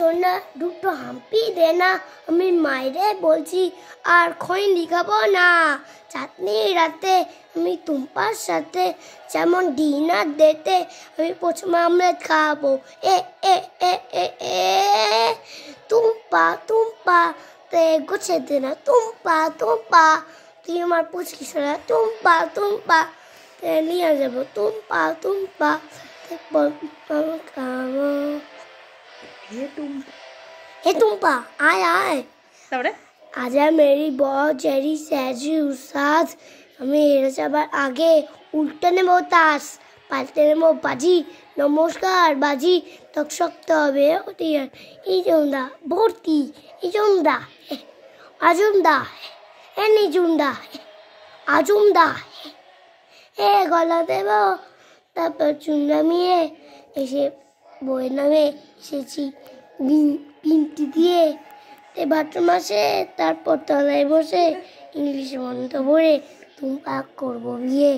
সোনা দুটো হাম্পি দে না, আমি মায়েরে বলছি আর খৈনি লিখাবো না। চাটনি রাতে আমি টুম্পার সাথে যেমন ডিনার ডেতে আমি প্রথমে আমলেট খাবো। এ এ এ এ এ টুম্পা টুম্পা তে গোছে দে না, টুম্পা টুম্পা তুই আমার পুচকি সোনা, টুম্পা টুম্পা নিয়ে যাবো, টুম্পা টুম্পা খাবো। हे टुम्पा आय आय आजा मेरी बहुत जरी सहजी उस्ताद আমি হেরে যাবার আগে উল্টে নেব তাস, পাল্টে নেব বাজি, নমস্কার বাজি তক শক্ত হবে এই জমদা ভর্তি এই জমদা আজুমদা এ নিজুমদা আজুমদা এ গলা দেব। তারপর চুন্ডামিয়ে এসে বইয়ের নামে এসেছি বিনতি দিয়ে বাথরুম আসে, তারপর তলায় বসে ইংলিশ মন্ত্র পড়ে তুমি করবো বিয়ে।